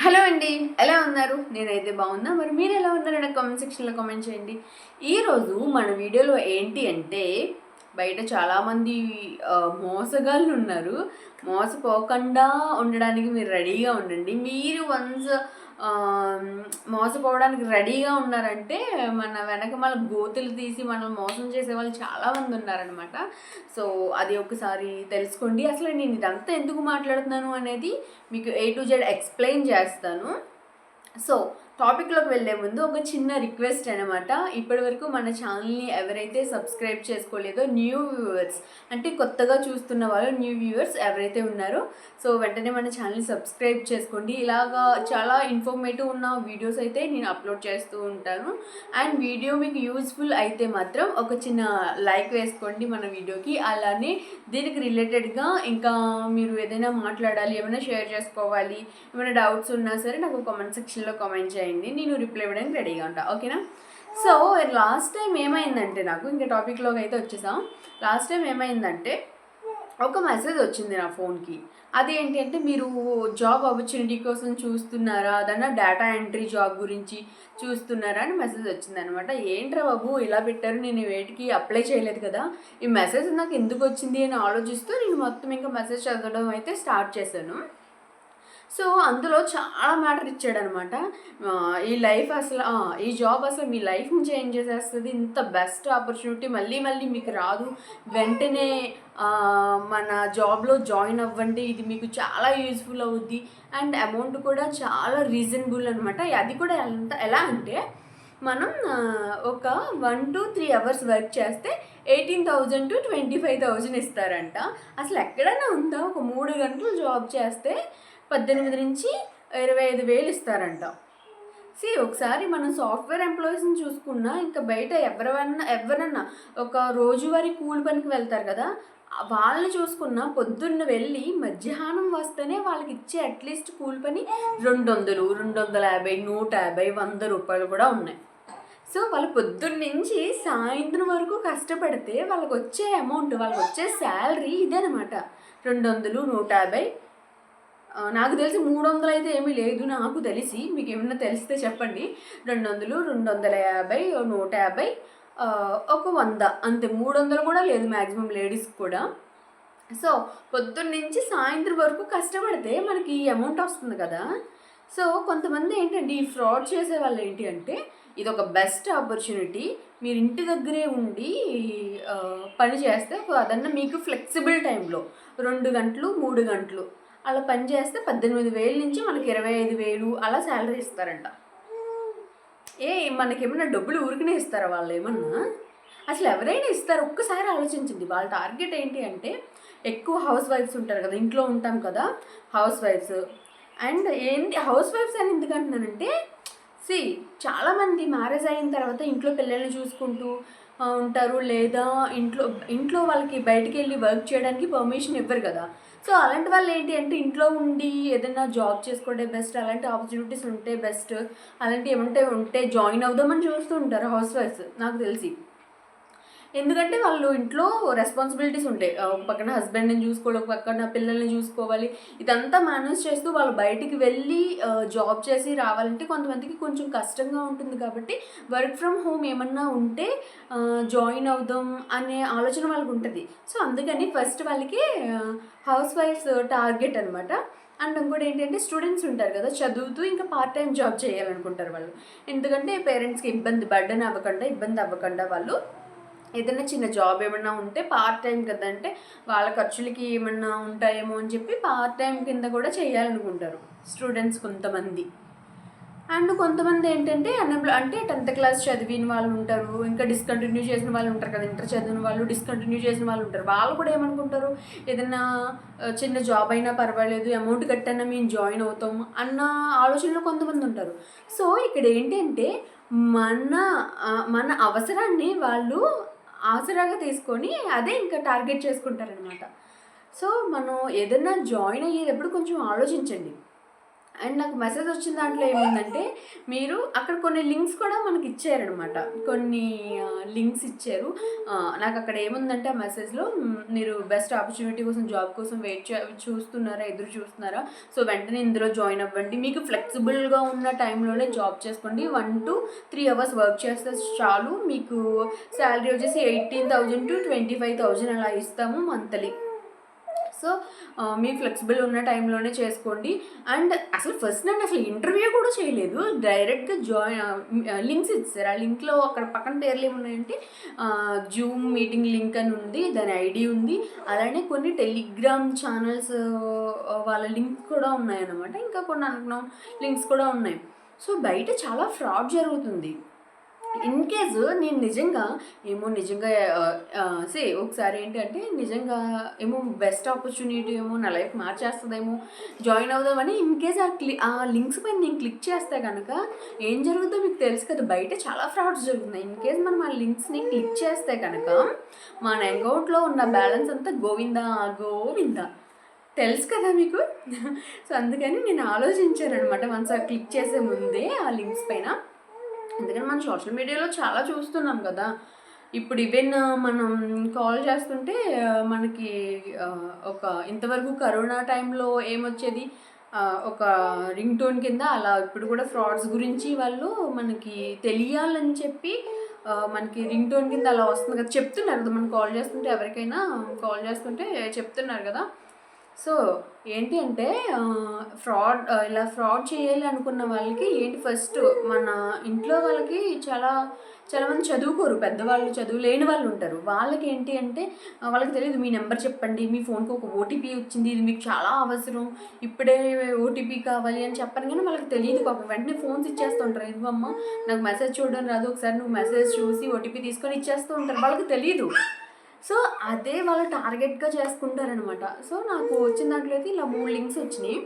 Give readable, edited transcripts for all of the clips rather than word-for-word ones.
Hello అండి, ఎలా ఉన్నారు? నేనైతే బాగున్నా. మరి మీరు ఎలా ఉన్నారు? నాకు కామెంట్ సెక్షన్లో కామెంట్ చేయండి. ఈరోజు మన వీడియోలో ఏంటి అంటే, బయట చాలామంది మోసగాళ్ళు ఉన్నారు. మోసపోకుండా ఉండడానికి మీరు రెడీగా ఉండండి. మీరు వన్స్ మోసపోవడానికి రెడీగా ఉన్నారంటే మన వెనకమాల గోతులు తీసి మనల్ని మోసం చేసే వాళ్ళు చాలామంది ఉన్నారనమాట. సో అది ఒకసారి తెలుసుకోండి. అసలు నేను ఇదంతా ఎందుకు మాట్లాడుతున్నాను అనేది మీకు A to Z ఎక్స్ప్లెయిన్ చేస్తాను. సో టాపిక్లోకి వెళ్ళే ముందు ఒక చిన్న రిక్వెస్ట్ అనమాట. ఇప్పటివరకు మన ఛానల్ని ఎవరైతే సబ్స్క్రైబ్ చేసుకోలేదో న్యూ వ్యూవర్స్, అంటే కొత్తగా చూస్తున్న వాళ్ళు, న్యూ వ్యూవర్స్ ఎవరైతే ఉన్నారో, సో వెంటనే మన ఛానల్ని సబ్స్క్రైబ్ చేసుకోండి. ఇలాగా చాలా ఇన్ఫర్మేటివ్ ఉన్న వీడియోస్ అయితే నేను అప్లోడ్ చేస్తూ ఉంటాను. అండ్ వీడియో మీకు యూజ్ఫుల్ అయితే మాత్రం ఒక చిన్న లైక్ వేసుకోండి మన వీడియోకి. అలానే దీనికి రిలేటెడ్గా ఇంకా మీరు ఏదైనా మాట్లాడాలి, ఏమైనా షేర్ చేసుకోవాలి, ఏమైనా డౌట్స్ ఉన్నా సరే నాకు కామెంట్ సెక్షన్లో కామెంట్ చేయండి. నేను రిప్లై ఇవ్వడానికి రెడీగా ఉంటాను, ఓకేనా? సో లాస్ట్ టైం ఏమైందంటే, నాకు ఇంకా టాపిక్లోకి అయితే వచ్చేసాం. లాస్ట్ టైం ఏమైందంటే ఒక మెసేజ్ వచ్చింది నా ఫోన్కి. అది ఏంటి అంటే, మీరు జాబ్ ఆపర్చునిటీ కోసం చూస్తున్నారా, అదన్నా డేటా ఎంట్రీ జాబ్ గురించి చూస్తున్నారా అని మెసేజ్ వచ్చింది అనమాట. ఏంట్రా బాబు ఇలా పెట్టారు, నేను వేటికి అప్లై చేయలేదు కదా, ఈ మెసేజ్ నాకు ఎందుకు వచ్చింది అని ఆలోచిస్తూ నేను మొత్తం ఇంకా మెసేజ్ చదవడం అయితే స్టార్ట్ చేశాను. సో అందులో చాలా మ్యాటర్ ఇచ్చాడనమాట. ఈ లైఫ్ అసలు ఈ జాబ్ అసలు మీ లైఫ్ని చేంజ్ చేసేస్తుంది, ఇంత బెస్ట్ ఆపర్చునిటీ మళ్ళీ మళ్ళీ మీకు రాదు, వెంటనే మన జాబ్లో జాయిన్ అవ్వండి, ఇది మీకు చాలా యూజ్ఫుల్ అవుద్ది, అండ్ అమౌంట్ కూడా చాలా రీజనబుల్ అనమాట. అది కూడా ఎలా అంటే, మనం ఒక 1 to 3 అవర్స్ వర్క్ చేస్తే 18,000 to 25,000 ఇస్తారంట. అసలు ఎక్కడైనా ఉందా, ఒక 3 గంటలు జాబ్ చేస్తే 18 నుంచి 25,000 ఇస్తారంట. ఒకసారి మనం సాఫ్ట్వేర్ ఎంప్లాయీస్ని చూసుకున్నా, ఇంకా బయట ఎవరన్నా ఒక రోజువారీ కూలి పనికి వెళ్తారు కదా, వాళ్ళని చూసుకున్నా పొద్దున్న వెళ్ళి మధ్యాహ్నం వస్తేనే వాళ్ళకి ఇచ్చే అట్లీస్ట్ కూలి పని 200, 250, 150, 100 రూపాయలు కూడా ఉన్నాయి. సో వాళ్ళు పొద్దున్నుంచి సాయంత్రం వరకు కష్టపడితే వాళ్ళకి వచ్చే అమౌంట్, వాళ్ళకి వచ్చే శాలరీ ఇదనమాట. 200, 150, నాకు తెలిసి 300 అయితే ఏమీ లేదు నాకు తెలిసి. మీకు ఏమన్నా తెలిస్తే చెప్పండి. 200, 250, 150, ఒక 100 అంతే. 300 కూడా లేదు మ్యాక్సిమం లేడీస్కి కూడా. సో పొద్దున్నుంచి సాయంత్రం వరకు కష్టపడితే మనకి ఈ అమౌంట్ వస్తుంది కదా. సో కొంతమంది ఏంటంటే, ఈ ఫ్రాడ్ చేసే వాళ్ళు ఏంటి అంటే, ఇది ఒక బెస్ట్ ఆపర్చునిటీ, మీరు ఇంటి దగ్గరే ఉండి పని చేస్తే అదన్నా మీకు ఫ్లెక్సిబుల్ టైంలో 2 గంటలు 3 గంటలు అలా పని చేస్తే 18,000 నుంచి మనకి 25,000 అలా శాలరీ ఇస్తారంట. మనకేమన్నా డబ్బులు ఊరికనే ఇస్తారా వాళ్ళు ఏమన్నా? అసలు ఎవరైనా ఇస్తారు? ఒక్కసారి ఆలోచించండి. వాళ్ళ టార్గెట్ ఏంటి అంటే, ఎక్కువ హౌస్ వైఫ్స్ ఉంటారు కదా, ఇంట్లో ఉంటాం కదా హౌస్ వైఫ్స్. అండ్ ఏంటి హౌస్ వైఫ్స్ అని ఎందుకు అంటున్నానంటే, చాలామంది మ్యారేజ్ అయిన తర్వాత ఇంట్లో పిల్లల్ని చూసుకుంటూ ఉంటారు, లేదా ఇంట్లో వాళ్ళకి బయటికి వెళ్ళి వర్క్ చేయడానికి పర్మిషన్ ఇవ్వరు కదా. సో అలాంటి వాళ్ళు ఏంటి అంటే, ఇంట్లో ఉండి ఏదైనా జాబ్ చేసుకోవడం బెస్ట్, అలాంటి ఆపర్చునిటీస్ ఉంటే బెస్ట్, అలాంటివి ఏమంటే ఉంటే జాయిన్ అవుదామని చూస్తూ ఉంటారు హౌస్ వైఫ్స్ నాకు తెలిసి. ఎందుకంటే వాళ్ళు ఇంట్లో రెస్పాన్సిబిలిటీస్ ఉంటాయి. ఒక పక్కన హస్బెండ్ని చూసుకోవాలి, ఒక పక్కన పిల్లల్ని చూసుకోవాలి. ఇదంతా మేనేజ్ చేస్తూ వాళ్ళు బయటికి వెళ్ళి జాబ్ చేసి రావాలంటే కొంతమందికి కొంచెం కష్టంగా ఉంటుంది. కాబట్టి వర్క్ ఫ్రమ్ హోమ్ ఏమన్నా ఉంటే జాయిన్ అవుదాం అనే ఆలోచన వాళ్ళకి ఉంటుంది. సో అందుకని ఫస్ట్ వాళ్ళకి హౌస్ వైఫ్స్ టార్గెట్ అనమాట. అండ్ ఇంకోటి ఏంటంటే, స్టూడెంట్స్ ఉంటారు కదా, చదువుతూ ఇంకా పార్ట్ టైం జాబ్ చేయాలనుకుంటారు వాళ్ళు. ఎందుకంటే పేరెంట్స్కి ఇబ్బంది అవ్వకుండా వాళ్ళు ఏదైనా చిన్న జాబ్ ఏమన్నా ఉంటే పార్ట్ టైం కదా, అంటే వాళ్ళ ఖర్చులకి ఏమన్నా ఉంటాయేమో అని చెప్పి పార్ట్ టైం కింద కూడా చేయాలనుకుంటారు స్టూడెంట్స్ కొంతమంది. అండ్ కొంతమంది ఏంటంటే అంటే 10th క్లాస్ చదివిన వాళ్ళు ఉంటారు, ఇంకా డిస్కంటిన్యూ చేసిన వాళ్ళు ఉంటారు కదా, ఇంటర్ చదివిన వాళ్ళు డిస్కంటిన్యూ చేసిన వాళ్ళు ఉంటారు. వాళ్ళు కూడా ఏమనుకుంటారు, ఏదైనా చిన్న జాబ్ అయినా పర్వాలేదు, అమౌంట్ కట్టైనా మేము జాయిన్ అవుతాం అన్న ఆలోచనలో కొంతమంది ఉంటారు. సో ఇక్కడ ఏంటంటే, మన మన అవసరాన్ని వాళ్ళు ఆసరాగా తీసుకొని అదే ఇంకా టార్గెట్ చేసుకుంటారనమాట. సో మనం ఏదైనా జాయిన్ అయ్యేటప్పుడు కొంచెం ఆలోచించండి. అండ్ నాకు మెసేజ్ వచ్చిన దాంట్లో ఏముందంటే మీరు అక్కడ కొన్ని లింక్స్ కూడా మనకి ఇచ్చారనమాట. కొన్ని లింక్స్ ఇచ్చారు. నాకు అక్కడ ఏముందంటే ఆ మెసేజ్లో మీరు బెస్ట్ ఆపర్చునిటీ కోసం జాబ్ కోసం చూస్తున్నారా, ఎదురు చూస్తున్నారా, సో వెంటనే ఇందులో జాయిన్ అవ్వండి, మీకు ఫ్లెక్సిబుల్గా ఉన్న టైంలోనే జాబ్ చేసుకోండి, 1 to 3 hours వర్క్ చేస్తే చాలు, మీకు శాలరీ వచ్చేసి 18,000 to 25,000 అలా ఇస్తాము మంత్లీ, సో మీ ఫ్లెక్సిబుల్ ఉన్న టైంలోనే చేసుకోండి. అండ్ అసలు ఫస్ట్ నన్ను అసలు ఇంటర్వ్యూ కూడా చేయలేదు, డైరెక్ట్గా లింక్స్ ఇచ్చారు. ఆ లింక్లో అక్కడ పక్కన పేర్లు ఏమున్నాయంటే జూమ్ మీటింగ్ లింక్ అని ఉంది, దాని ఐడి ఉంది, అలానే కొన్ని టెలిగ్రామ్ ఛానల్స్ వాళ్ళ లింక్ కూడా ఉన్నాయన్నమాట, ఇంకా కొన్ని అనుకున్నాం లింక్స్ కూడా ఉన్నాయి. సో బయట చాలా ఫ్రాడ్ జరుగుతుంది. ఇన్ కేసు నేను నిజంగా ఒకసారి ఏంటంటే నిజంగా ఏమో బెస్ట్ ఆపర్చునిటీ ఏమో నా లైఫ్ మార్చేస్తుందేమో, జాయిన్ అవుదామని ఇన్ కేస్ ఆ లింక్స్ పైన నేను క్లిక్ చేస్తే కనుక ఏం జరుగుతుందో మీకు తెలుసు కదా, బయట చాలా ఫ్రాడ్స్ జరుగుతున్నాయి. ఇన్ కేస్ మనం ఆ లింక్స్ని క్లిక్ చేస్తే కనుక మన అకౌంట్లో ఉన్న బ్యాలెన్స్ అంతా గోవిందా గోవిందా తెలుసు కదా మీకు. సో అందుకని నేను ఆలోచించాను అనమాట వన్స్ క్లిక్ చేసే ముందే ఆ లింక్స్ పైన. ఎందుకంటే మనం సోషల్ మీడియాలో చాలా చూస్తున్నాం కదా, ఇప్పుడు ఈవెన్ మనం కాల్ చేస్తుంటే మనకి ఒక ఇంతవరకు కరోనా టైంలో ఏమొచ్చేది, ఒక రింగ్ టోన్ కింద అలా ఇప్పుడు కూడా ఫ్రాడ్స్ గురించి వాళ్ళు మనకి తెలియాలని చెప్పి మనకి రింగ్ టోన్ కింద అలా వస్తుంది కదా, చెప్తున్నారు కదా, మనం కాల్ చేస్తుంటే ఎవరికైనా కాల్ చేస్తుంటే చెప్తున్నారు కదా. సో ఏంటి అంటే ఇలా ఫ్రాడ్ చేయాలి అనుకున్న వాళ్ళకి ఏంటి, ఫస్ట్ మన ఇంట్లో వాళ్ళకి చాలామంది చదువుకోరు, పెద్దవాళ్ళు చదువు లేని వాళ్ళు ఉంటారు, వాళ్ళకి ఏంటి అంటే వాళ్ళకి తెలియదు, మీ నెంబర్ చెప్పండి, మీ ఫోన్కి ఒక ఓటీపీ వచ్చింది, ఇది మీకు చాలా అవసరం, ఇప్పుడే ఓటీపీ కావాలి అని చెప్పని, కానీ వాళ్ళకి తెలియదు పాపం, వెంటనే ఫోన్స్ ఇచ్చేస్తూ ఉంటారు, ఇదిగమ్మా నాకు మెసేజ్ చూడడం రాదు, ఒకసారి నువ్వు మెసేజ్ చూసి ఓటీపీ తీసుకొని ఇచ్చేస్తూ ఉంటారు, వాళ్ళకి తెలియదు. సో అదే వాళ్ళు టార్గెట్గా చేసుకుంటారనమాట. సో నాకు వచ్చిన దాంట్లో అయితే ఇలా 3 లింక్స్ వచ్చినాయి.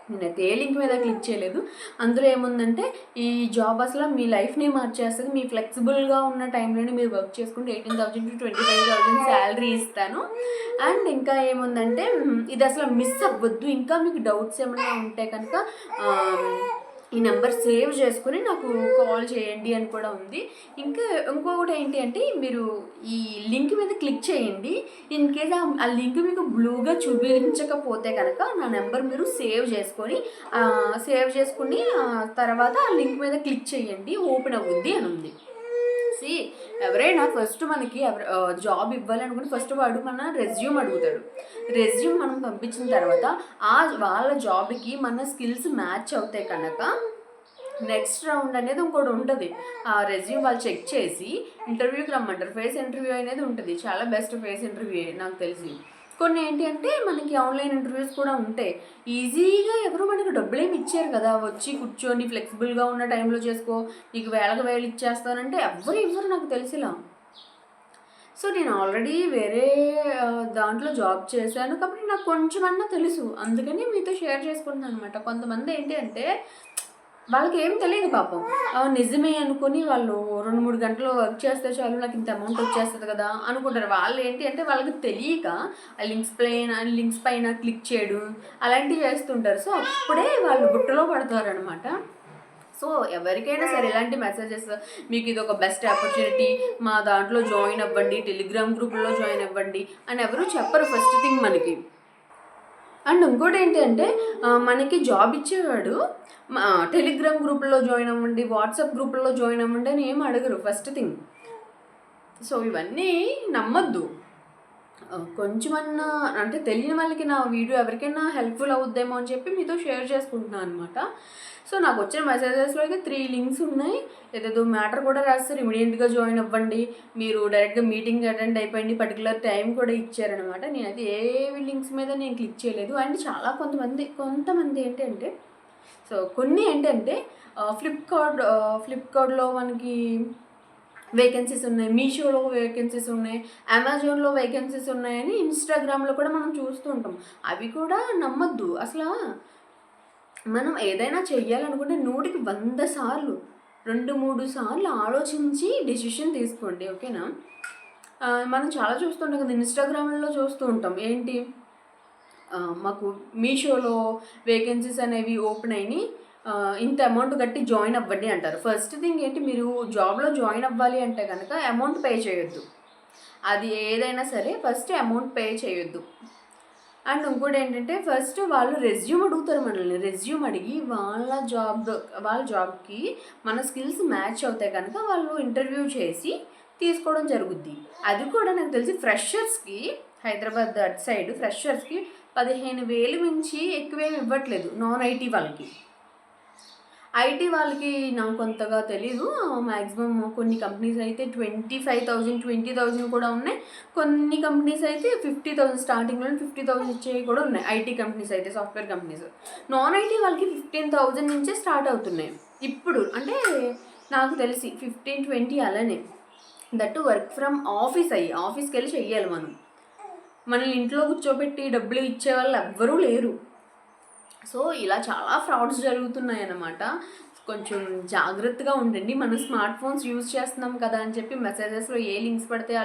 నేనైతే ఏ లింక్ మీద క్లిక్ చేయలేదు. అందులో ఏముందంటే ఈ జాబ్ అసలు మీ లైఫ్ని మార్చేస్తుంది, మీ ఫ్లెక్సిబుల్గా ఉన్న టైంలోనే మీరు వర్క్ చేసుకుంటే 18,000 to 25,000 శాలరీ ఇస్తాను. అండ్ ఇంకా ఏముందంటే ఇది అసలు మిస్ అవ్వద్దు, ఇంకా మీకు డౌట్స్ ఏమైనా ఉంటే కనుక ఈ నెంబర్ సేవ్ చేసుకుని నాకు కాల్ చేయండి అని కూడా ఉంది. ఇంకా ఇంకొకటి ఏంటి అంటే మీరు ఈ లింక్ మీద క్లిక్ చేయండి, ఇన్ కేస్ ఆ లింక్ మీకు బ్లూగా చూపించకపోతే కనుక నా నెంబర్ మీరు సేవ్ చేసుకుని తర్వాత ఆ లింక్ మీద క్లిక్ చేయండి, ఓపెన్ అవుద్ది అని ఉంది. ఎవరైనా ఫస్ట్ మనకి జాబ్ ఇవ్వాలనుకుంటే ఫస్ట్ వాడు మన రెజ్యూమ్ అడుగుతాడు. రెజ్యూమ్ మనం పంపించిన తర్వాత వాళ్ళ జాబ్కి మన స్కిల్స్ మ్యాచ్ అవుతాయి కనుక నెక్స్ట్ రౌండ్ అనేది ఇంకోటి ఉంటుంది. ఆ రెజ్యూమ్ వాళ్ళు చెక్ చేసి ఇంటర్వ్యూకి రమ్మంటారు. ఫేస్ ఇంటర్వ్యూ అనేది ఉంటుంది, చాలా బెస్ట్ ఫేస్ ఇంటర్వ్యూ నాకు తెలిసి. కొన్ని ఏంటి అంటే మనకి ఆన్లైన్ ఇంటర్వ్యూస్ కూడా ఉంటాయి. ఈజీగా ఎవరు మనకు డబ్బులు ఏమి ఇచ్చారు కదా, వచ్చి కూర్చొని ఫ్లెక్సిబుల్గా ఉన్న టైంలో చేసుకో, నీకు వేలకు ఇచ్చేస్తానంటే ఇవ్వరు నాకు తెలిసిలా. సో నేను ఆల్రెడీ వేరే దాంట్లో జాబ్ చేశాను కాబట్టి నాకు కొంచెమన్నా తెలుసు, అందుకని మీతో షేర్ చేసుకుంటున్నాను అనమాట. కొంతమంది ఏంటి అంటే వాళ్ళకి ఏం తెలియదు పాపం, నిజమే అనుకుని వాళ్ళు 2-3 గంటలు వర్క్ చేస్తే చాలు నాకు ఇంత అమౌంట్ వచ్చేస్తుంది కదా అనుకుంటారు. వాళ్ళు ఏంటి అంటే వాళ్ళకి తెలియక ఆ లింక్స్ పైన క్లిక్ చేయడం అలాంటివి చేస్తుంటారు. సో అప్పుడే వాళ్ళు గుట్టలో పడతారు అనమాట. సో ఎవరికైనా సరే ఇలాంటి మెసేజెస్, మీకు ఇది ఒక బెస్ట్ ఆపర్చునిటీ, మా దాంట్లో జాయిన్ అవ్వండి, టెలిగ్రామ్ గ్రూప్లో జాయిన్ అవ్వండి అని ఎవరు చెప్పరు ఫస్ట్ థింగ్ మనకి. అండ్ ఇంకోటి ఏంటి అంటే మనకి జాబ్ ఇచ్చేవాడు టెలిగ్రామ్ గ్రూప్లో జాయిన్ అవ్వండి, వాట్సాప్ గ్రూప్లో జాయిన్ అవ్వండి అని ఏం అడగరు ఫస్ట్ థింగ్. సో ఇవన్నీ నమ్మద్దు. కొంచెమన్నా అంటే తెలియని వాళ్ళకి నా వీడియో ఎవరికైనా హెల్ప్ఫుల్ అవుద్దేమో అని చెప్పి మీతో షేర్ చేసుకుంటున్నాను అనమాట. సో నాకు వచ్చిన మెసేజెస్లో అయితే 3 లింక్స్ ఉన్నాయి. ఏదేదో మ్యాటర్ కూడా రాస్తారు, ఇమీడియట్గా జాయిన్ అవ్వండి, మీరు డైరెక్ట్గా మీటింగ్ అటెండ్ అయిపోయింది, పర్టికులర్ టైం కూడా ఇచ్చారనమాట. నేనైతే ఏ లింక్స్ మీద నేను క్లిక్ చేయలేదు. అండ్ చాలా కొంతమంది ఏంటంటే సో కొన్ని ఏంటంటే ఫ్లిప్కార్ట్లో మనకి వేకెన్సీస్ ఉన్నాయి, మీషోలో వేకెన్సీస్ ఉన్నాయి, అమెజాన్లో వేకెన్సీస్ ఉన్నాయని ఇన్స్టాగ్రామ్లో కూడా మనం చూస్తూ ఉంటాం. అవి కూడా నమ్మద్దు. అసలు మనం ఏదైనా చెయ్యాలనుకుంటే 100కి 100 సార్లు 2-3 సార్లు ఆలోచించి డెసిషన్ తీసుకోండి, ఓకేనా. మనం చాలా చూస్తుంటాం కదా, ఇన్స్టాగ్రామ్లో చూస్తూ ఉంటాం ఏంటి మాకు మీషోలో వేకెన్సీస్ అనేవి ఓపెన్ అయినాయి, ఇంత అమౌంట్ కట్టి జాయిన్ అవ్వండి అంటారు. ఫస్ట్ థింగ్ ఏంటి, మీరు జాబ్లో జాయిన్ అవ్వాలి అంటే కనుక అమౌంట్ పే చేయొద్దు. అది ఏదైనా సరే ఫస్ట్ అమౌంట్ పే చేయొద్దు. అండ్ ఇంకోటి ఏంటంటే, ఫస్ట్ వాళ్ళు రెజ్యూమ్ అడుగుతారు మనల్ని. రెజ్యూమ్ అడిగి వాళ్ళ జాబ్కి మన స్కిల్స్ మ్యాచ్ అవుతాయి కనుక వాళ్ళు ఇంటర్వ్యూ చేసి తీసుకోవడం జరుగుద్ది. అది కూడా నాకు తెలిసి ఫ్రెషర్స్కి, హైదరాబాద్ అటు సైడ్ ఫ్రెషర్స్కి 15,000 మించి ఎక్కువేమి ఇవ్వట్లేదు, నాన్ ఐటీ వాళ్ళకి. ఐటీ వాళ్ళకి నాకు కొంతగా తెలీదు. మ్యాక్సిమం కొన్ని కంపెనీస్ అయితే 25,000, 20,000 కూడా ఉన్నాయి. కొన్ని కంపెనీస్ అయితే 50,000, స్టార్టింగ్లో 50,000 ఇచ్చేవి కూడా ఉన్నాయి. ఐటీ కంపెనీస్ అయితే, సాఫ్ట్వేర్ కంపెనీస్. నాన్ ఐటీ వాళ్ళకి 15,000 నుంచే స్టార్ట్ అవుతున్నాయి ఇప్పుడు. అంటే నాకు తెలిసి 15-20 అలానే. దట్టు వర్క్ ఫ్రమ్ ఆఫీస్కి వెళ్ళి చెయ్యాలి మనం. మనల్ని ఇంట్లో కూర్చోబెట్టి డబ్బులు ఇచ్చే వాళ్ళు ఎవ్వరూ లేరు. సో ఇలా చాలా ఫ్రాడ్స్ జరుగుతున్నాయి అన్నమాట. కొంచెం జాగ్రత్తగా ఉండండి. మనం స్మార్ట్ ఫోన్స్ యూజ్ చేస్తున్నాం కదా అని చెప్పి మెసేజెస్లో ఏ లింక్స్ పడితే ఆ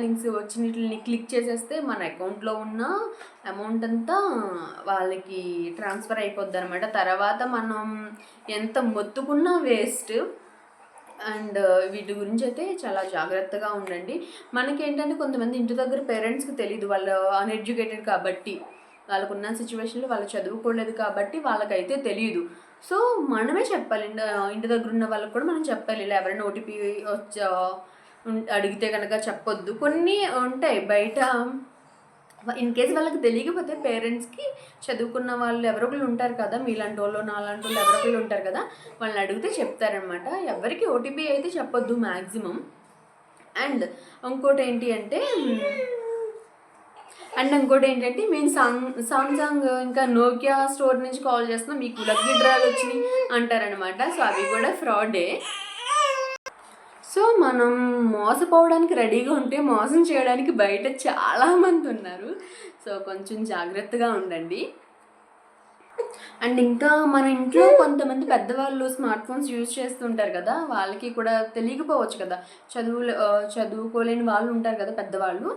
లింక్స్ వచ్చినట్లని క్లిక్ చేసేస్తే మన అకౌంట్లో ఉన్న అమౌంట్ అంతా వాళ్ళకి ట్రాన్స్ఫర్ అయిపోద్ది అనమాట. తర్వాత మనం ఎంత మొత్తుకున్నా వేస్ట్. అండ్ వీటి గురించి అయితే చాలా జాగ్రత్తగా ఉండండి. మనకేంటంటే కొంతమంది ఇంటి దగ్గర పేరెంట్స్కి తెలీదు, వాళ్ళు అన్ఎడ్యుకేటెడ్ కాబట్టి, వాళ్ళకున్న సిచ్యువేషన్లో వాళ్ళు చదువుకోలేదు కాబట్టి వాళ్ళకైతే తెలియదు. సో మనమే చెప్పాలి, ఇంటి దగ్గర ఉన్న వాళ్ళకి కూడా మనం చెప్పాలి. ఇలా ఎవరైనా ఓటీపీ అడిగితే కనుక చెప్పొద్దు. కొన్ని ఉంటాయి బయట, ఇన్ కేస్ వాళ్ళకి తెలియకపోతే పేరెంట్స్కి, చదువుకున్న వాళ్ళు ఎవరో ఒకళ్ళు ఉంటారు కదా, మీలాంటి వాళ్ళు నాలాంటి వాళ్ళు ఎవరో ఒకళ్ళు ఉంటారు కదా, వాళ్ళని అడిగితే చెప్తారనమాట. ఎవరికి ఓటీపీ అయితే చెప్పొద్దు మ్యాక్సిమం. అండ్ ఇంకోటి ఏంటంటే మేము సామ్సంగ్ ఇంకా నోకియా స్టోర్ నుంచి కాల్ చేస్తున్నాం, మీకు లక్కీ డ్రాలు వచ్చినాయి అంటారనమాట. సో అవి కూడా ఫ్రాడే. సో మనం మోసపోవడానికి రెడీగా ఉంటే మోసం చేయడానికి బయట చాలామంది ఉన్నారు. సో కొంచెం జాగ్రత్తగా ఉండండి. అండ్ ఇంకా మన ఇంట్లో కొంతమంది పెద్దవాళ్ళు స్మార్ట్ ఫోన్స్ యూజ్ చేస్తుంటారు కదా, వాళ్ళకి కూడా తెలియకపోవచ్చు కదా, చదువుకోలేని వాళ్ళు ఉంటారు కదా పెద్దవాళ్ళు.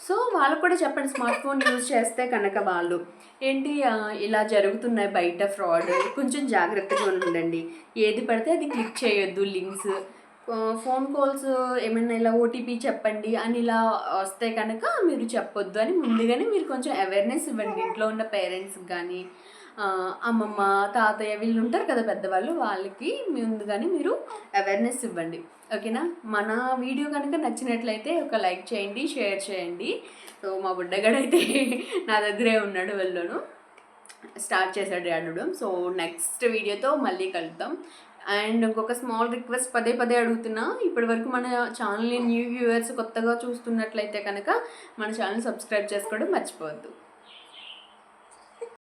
సో వాళ్ళకు కూడా చెప్పండి, స్మార్ట్ ఫోన్ యూజ్ చేస్తే కనుక వాళ్ళు ఇలా జరుగుతున్నాయి బయట ఫ్రాడ్, కొంచెం జాగ్రత్తగా ఉండండి. ఏది పడితే అది క్లిక్ చేయొద్దు. లింక్స్, ఫోన్ కాల్స్ ఏమైనా ఇలా ఓటీపీ చెప్పండి అని ఇలా వస్తే కనుక మీరు చెప్పొద్దు అని ముందుగానే మీరు కొంచెం అవేర్నెస్ ఇవ్వండి. ఇంట్లో ఉన్న పేరెంట్స్కి కానీ, అమ్మమ్మ, తాతయ్య వీళ్ళు ఉంటారు కదా పెద్దవాళ్ళు, వాళ్ళకి ముందుగానే మీరు అవేర్నెస్ ఇవ్వండి. ఓకేనా? మన వీడియో కనుక నచ్చినట్లయితే ఒక లైక్ చేయండి, షేర్ చేయండి. సో మా బుడ్డగాడైతే నా దగ్గరే ఉన్నాడు, వెళ్ళను స్టార్ట్ చేశాడు ఆడడం. సో నెక్స్ట్ వీడియోతో మళ్ళీ కలుద్దాం. అండ్ ఇంకొక స్మాల్ రిక్వెస్ట్, పదే అడుగుతున్నా, ఇప్పటి వరకు మన ఛానల్ని న్యూ వ్యూవర్స్ కొత్తగా చూస్తున్నట్లయితే కనుక మన ఛానల్ సబ్స్క్రైబ్ చేసుకోవడం మర్చిపోవద్దు.